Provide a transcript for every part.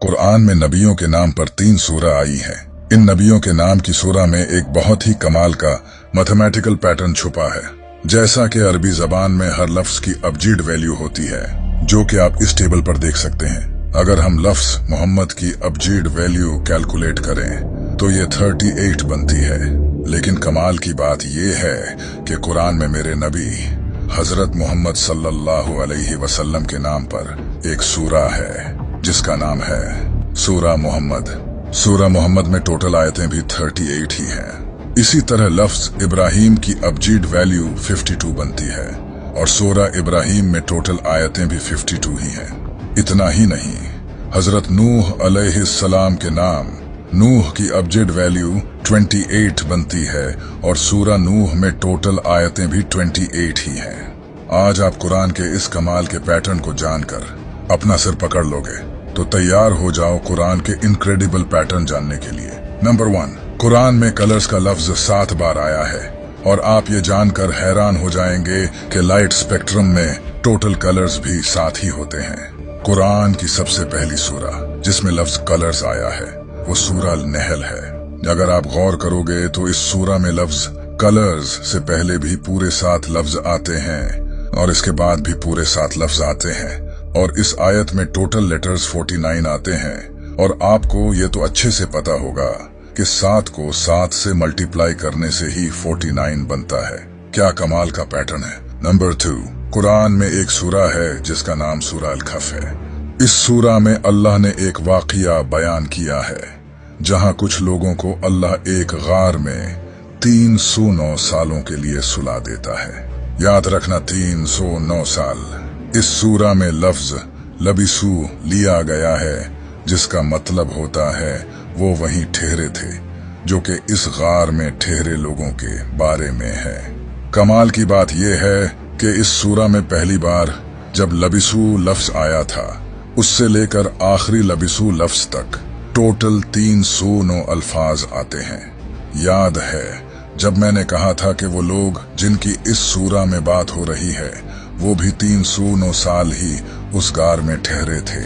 कुरान में नबियों के नाम पर 3 सूरा आई हैं। इन नबियों के नाम की सूरा में एक बहुत ही कमाल का मैथमेटिकल पैटर्न छुपा है। जैसा कि अरबी जबान में हर लफ्ज की अबजीड वैल्यू होती है, जो कि आप इस टेबल पर देख सकते हैं। अगर हम लफ्ज मोहम्मद की अबजीड वैल्यू कैलकुलेट करें तो ये 38 बनती है। लेकिन कमाल की बात ये है कि कुरान में मेरे नबी हजरत मोहम्मद सल्लल्लाहु अलैहि वसल्लम के नाम पर एक सूरा है जिसका नाम है सूरा मोहम्मद। सूरा मोहम्मद में टोटल आयतें भी 38 ही हैं। इसी तरह लफ्ज इब्राहिम की अबजीड वैल्यू 52 बनती है और सूरा इब्राहिम में टोटल आयतें भी 52 ही हैं। इतना ही नहीं, हजरत नूह अलैहिस्सलाम के नाम नूह की अबजीड वैल्यू 28 बनती है और सूरा नूह में टोटल आयतें भी 28 ही हैं। आज आप कुरान के इस कमाल के पैटर्न को जानकर अपना सिर पकड़ लोगे तो तैयार हो जाओ कुरान के इनक्रेडिबल पैटर्न जानने के लिए। नंबर 1, कुरान में कलर्स का लफ्ज 7 बार आया है और आप ये जानकर हैरान हो जाएंगे कि लाइट स्पेक्ट्रम में टोटल कलर्स भी 7 ही होते हैं। कुरान की सबसे पहली सूरा जिसमें लफ्ज कलर्स आया है वो सूरा नहल है। अगर आप गौर करोगे तो इस सूरा में लफ्ज कलर्स से पहले भी पूरे 7 लफ्ज आते हैं और इसके बाद भी पूरे 7 लफ्ज आते हैं और इस आयत में टोटल लेटर्स 49 आते हैं। और आपको ये तो अच्छे से पता होगा कि 7 को 7 से मल्टीप्लाई करने से ही 49 बनता है। क्या कमाल का पैटर्न है। नंबर 2, कुरान में एक सूरा है जिसका नाम सूरा अल-कहफ है। इस सूरा में अल्लाह ने एक वाकया बयान किया है जहां कुछ लोगों को अल्लाह एक गार में 309 सालों के लिए सुला देता है। याद रखना, 309 साल। इस सूरा में लफ्ज लबिसू लिया गया है जिसका मतलब होता है वो वहीं ठहरे थे, जो कि इस गार में ठहरे लोगों के बारे में है। कमाल की बात यह है कि इस सूरा में पहली बार जब लबिसू लफ्ज आया था उससे लेकर आखिरी लबिसू लफ्ज तक टोटल 309 अल्फाज आते हैं। याद है जब मैंने कहा था कि वो लोग जिनकी इस सूरा में बात हो रही है वो भी 309 साल ही उस गार में ठहरे थे।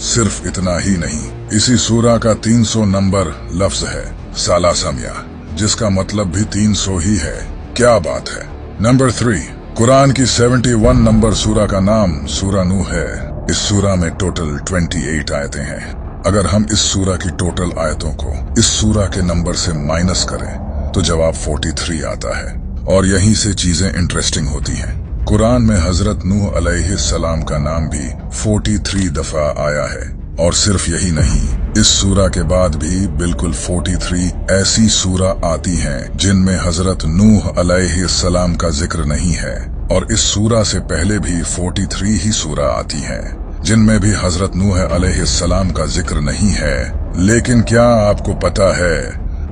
सिर्फ इतना ही नहीं, इसी सूरा का 300 नंबर लफ्ज है साला समिया, जिसका मतलब भी 300 ही है। क्या बात है। नंबर 3, कुरान की 71 नंबर सूरा का नाम सूरा नूह है। इस सूरा में टोटल 28 आयतें हैं। अगर हम इस सूरा की टोटल आयतों को इस सूरा के नंबर से माइनस करें तो जवाब 43 आता है। और यहीं से चीजें इंटरेस्टिंग होती हैं। कुरान में हजरत नूह अलैहिस्सलाम का नाम भी 43 दफा आया है। और सिर्फ यही नहीं, इस सूरा के बाद भी बिल्कुल 43 ऐसी सूरा आती हैं जिनमें हजरत नूह अलैहिस्सलाम का जिक्र नहीं है। और इस सूरा से पहले भी 43 ही सूरा आती हैं जिनमें भी हजरत नूह अलैहिस्सलाम का जिक्र नहीं है। लेकिन क्या आपको पता है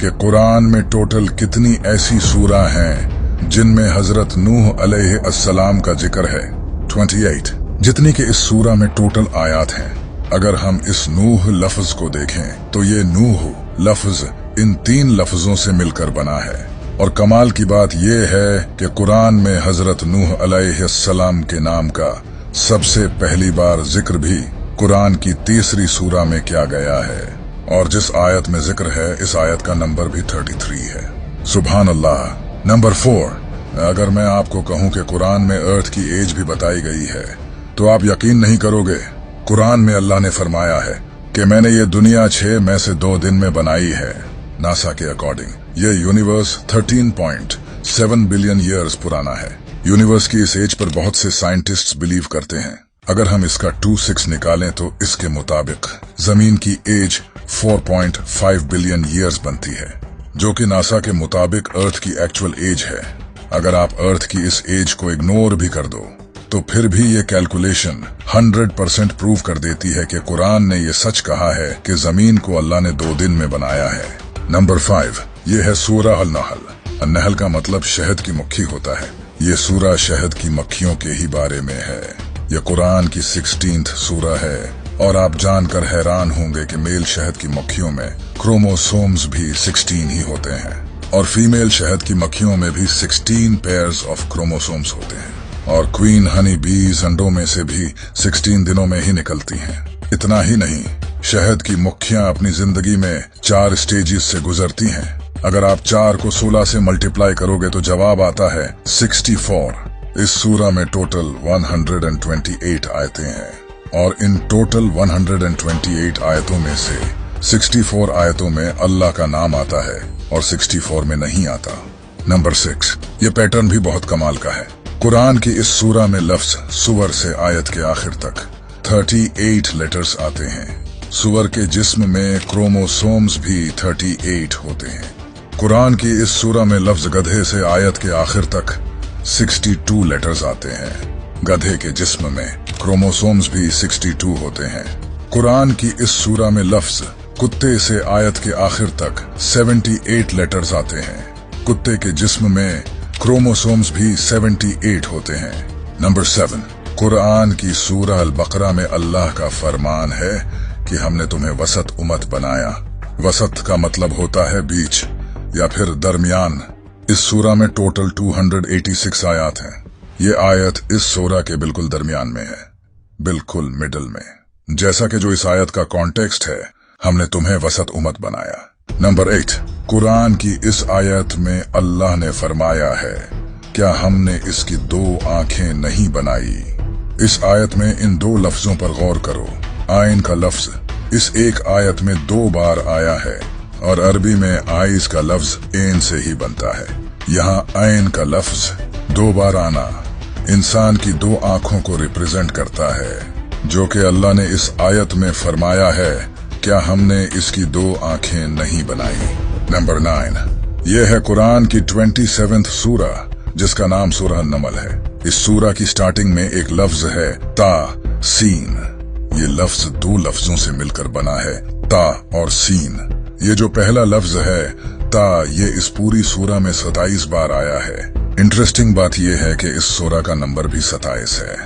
कि कुरान में टोटल कितनी ऐसी सूरा हैं जिनमें हजरत नूह अलैहिस्सलाम का जिक्र है? 28, जितनी कि इस सूरा में टोटल आयात हैं। अगर हम इस नूह लफ्ज को देखें तो ये नूह लफ्ज इन 3 लफ्जों से मिलकर बना है। और कमाल की बात यह है कि कुरान में हजरत नूह अलैहिस्सलाम के नाम का सबसे पहली बार जिक्र भी कुरान की 3री सूरा में किया गया है। और जिस आयत में जिक्र है इस आयत का नंबर भी 33 है। सुभान अल्लाह। नंबर 4, अगर मैं आपको कहूं कि कुरान में अर्थ की एज भी बताई गई है तो आप यकीन नहीं करोगे। कुरान में अल्लाह ने फरमाया है कि मैंने ये दुनिया 6 में से 2 दिन में बनाई है। नासा के अकॉर्डिंग ये यूनिवर्स 13.7 बिलियन ईयर्स पुराना है। यूनिवर्स की इस एज पर बहुत से साइंटिस्ट्स बिलीव करते हैं। अगर हम इसका 26 निकालें तो इसके मुताबिक जमीन की एज 4.5 बिलियन ईयर्स बनती है, जो कि नासा के मुताबिक अर्थ की एक्चुअल एज है। अगर आप अर्थ की इस एज को इग्नोर भी कर दो तो फिर भी ये कैलकुलेशन 100% प्रूव कर देती है कि कुरान ने ये सच कहा है कि जमीन को अल्लाह ने 2 दिन में बनाया है। नंबर 5, ये है सूरा अल-नहल। नहल का मतलब शहद की मक्खी होता है। ये सूरा शहद की मक्खियों के ही बारे में है। यह कुरान की 16th सूरा है और आप जानकर हैरान होंगे कि मेल शहद की मक्खियों में क्रोमोसोम्स भी 16 ही होते हैं और फीमेल शहद की मक्खियों में भी 16 पेयर्स ऑफ क्रोमोसोम्स होते हैं। और क्वीन हनी बीज अंडों में से भी 16 दिनों में ही निकलती हैं। इतना ही नहीं, शहद की मुखियां अपनी जिंदगी में 4 स्टेजेस से गुजरती हैं। अगर आप 4 को 16 से मल्टीप्लाई करोगे तो जवाब आता है 64। इस सूरा में टोटल 128 आयतें हैं और इन टोटल 128 आयतों में से 64 आयतों में अल्लाह का नाम आता है और 64 में नहीं आता। नंबर 6, ये पैटर्न भी बहुत कमाल का है। कुरान की इस सूरा में लफ्ज सुवर से आयत के आखिर तक 38 लेटर्स आते हैं। सुवर के जिस्म में क्रोमोसोम्स भी 38 होते हैं। कुरान की इस सूरा में लफ्ज गधे से आयत के आखिर तक 62 लेटर्स आते हैं। गधे के जिस्म में क्रोमोसोम्स भी 62 होते हैं। कुरान की इस सूरा में लफ्ज कुत्ते से आयत के आखिर तक 78 लेटर्स आते हैं। कुत्ते के जिस्म में क्रोमोसोम्स भी 78 होते हैं। नंबर 7, कुरान की सूरह अल बकरा में अल्लाह का फरमान है कि हमने तुम्हें वसत उम्मत बनाया। वसत का मतलब होता है बीच या फिर दरमियान। इस सूरा में टोटल 286 आयत हैं। ये आयत इस सूरा के बिल्कुल दरमियान में है, बिल्कुल मिडल में। जैसा कि जो इस आयत का कॉन्टेक्स्ट है, हमने तुम्हें वसत उम्मत बनाया। नंबर 8, कुरान की इस आयत में अल्लाह ने फरमाया है, क्या हमने इसकी 2 आंखें नहीं बनाई। इस आयत में इन 2 लफ्जों पर गौर करो। आइन का लफ्ज इस एक आयत में 2 बार आया है और अरबी में आइज का लफ्ज एन से ही बनता है। यहाँ आइन का लफ्ज 2 बार आना इंसान की 2 आंखों को रिप्रेजेंट करता है, जो कि अल्लाह ने इस आयत में फरमाया है, क्या हमने इसकी 2 आंखें नहीं बनाई। नंबर 9, यह है कुरान की 27th सूरा, जिसका नाम सूरह नमल है। इस सूरा की स्टार्टिंग में एक लफ्ज है ता सीन। ये लफ्ज 2 लफ्जों से मिलकर बना है, ता और सीन। ये जो पहला लफ्ज है ता, ये इस पूरी सूरा में 27 बार आया है। इंटरेस्टिंग बात यह है कि इस सूरा का नंबर भी 27 है।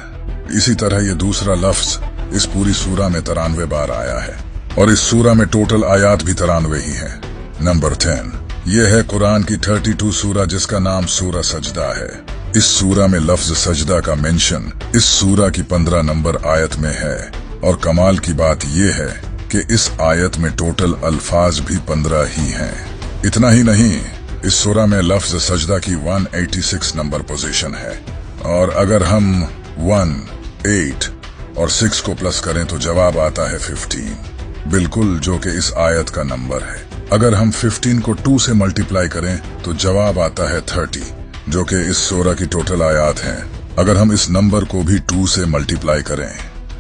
इसी तरह ये दूसरा लफ्ज इस पूरी सूरा में 93 बार आया है और इस सूरा में टोटल आयात भी 93 ही है। नंबर 10, यह है कुरान की 32 सूरा, जिसका नाम सूरा सजदा है। इस सूरा में लफ्ज सजदा का मेंशन इस सूरा की 15 नंबर आयत में है और कमाल की बात यह है कि इस आयत में टोटल अल्फाज भी 15 ही हैं। इतना ही नहीं, इस सूरा में लफ्ज सजदा की 186 नंबर पोजीशन है और अगर हम 1, 8 और 6 को प्लस करें तो जवाब आता है 15, बिल्कुल जो कि इस आयत का नंबर है। अगर हम 15 को 2 से मल्टीप्लाई करें तो जवाब आता है 30, जो कि इस सूरा की टोटल आयत हैं। अगर हम इस नंबर को भी 2 से मल्टीप्लाई करें,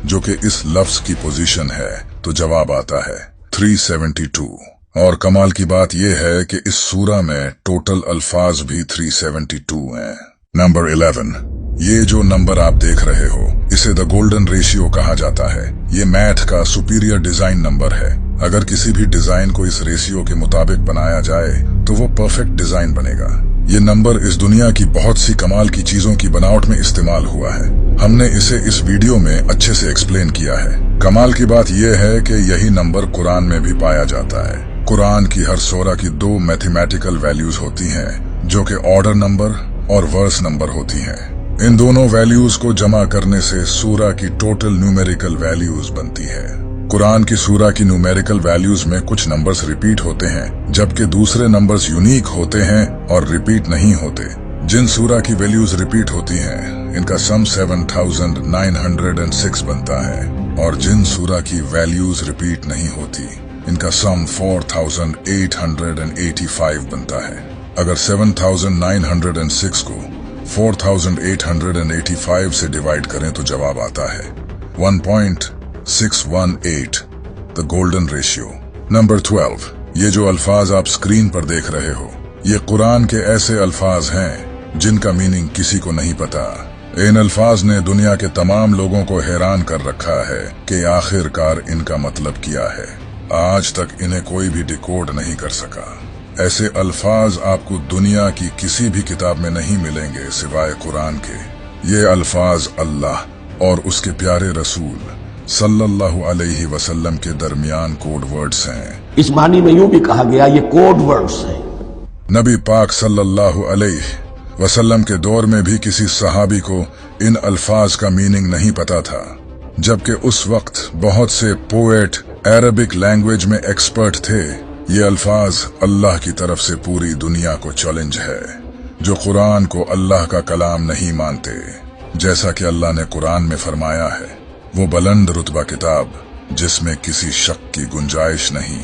जो कि इस लफ्ज की पोजीशन है, तो जवाब आता है 372। और कमाल की बात यह है कि इस सूरा में टोटल अल्फाज भी 372 हैं। नंबर 11, ये जो नंबर आप देख रहे हो, इसे द गोल्डन रेशियो कहा जाता है। ये मैथ का सुपीरियर डिजाइन नंबर है। अगर किसी भी डिजाइन को इस रेशियो के मुताबिक बनाया जाए तो वो परफेक्ट डिजाइन बनेगा। ये नंबर इस दुनिया की बहुत सी कमाल की चीजों की बनावट में इस्तेमाल हुआ है। हमने इसे इस वीडियो में अच्छे से एक्सप्लेन किया है। कमाल की बात यह है कि यही नंबर कुरान में भी पाया जाता है। कुरान की हर सूरा की 2 मैथमेटिकल वैल्यूज होती हैं, जो कि ऑर्डर नंबर और वर्स नंबर होती हैं। इन दोनों वैल्यूज को जमा करने से सूरा की टोटल न्यूमेरिकल वैल्यूज बनती है। कुरान की सूरा की न्यूमेरिकल वैल्यूज में कुछ नंबर्स रिपीट होते हैं, जबकि दूसरे नंबर्स यूनिक होते हैं और रिपीट नहीं होते। जिन सूरा की वैल्यूज रिपीट होती हैं, इनका सम 7906 बनता है और जिन सूरा की वैल्यूज रिपीट नहीं होती, इनका सम 4885 बनता है। अगर 7906 को 4885 से डिवाइड करें तो जवाब आता है 1.618, द गोल्डन रेशियो। नंबर 12, ये जो अल्फाज आप स्क्रीन पर देख रहे हो, ये कुरान के ऐसे अल्फाज हैं जिनका मीनिंग किसी को नहीं पता। इन अल्फाज ने दुनिया के तमाम लोगों को हैरान कर रखा है कि आखिरकार इनका मतलब क्या है। आज तक इन्हें कोई भी डिकोड नहीं कर सका। ऐसे अल्फाज आपको दुनिया की किसी भी किताब में नहीं मिलेंगे सिवाय कुरान के। ये अल्फाज अल्लाह और उसके प्यारे रसूल सल्लल्लाहु अलैहि वसल्लम के दरमियान कोड वर्ड्स हैं। इस मानी में यूं भी कहा गया ये कोड वर्ड्स हैं। नबी पाक सल्लल्लाहु अलैहि वसल्लम के दौर में भी किसी सहाबी को इन अल्फाज का मीनिंग नहीं पता था, जबकि उस वक्त बहुत से पोएट अरबिक लैंग्वेज में एक्सपर्ट थे। ये अल्फाज अल्लाह की तरफ से पूरी दुनिया को चैलेंज है, जो कुरान को अल्लाह का कलाम नहीं मानते। जैसा कि अल्लाह ने कुरान में फरमाया है, वो बुलंद रुतबा किताब जिसमें किसी शक की गुंजाइश नहीं।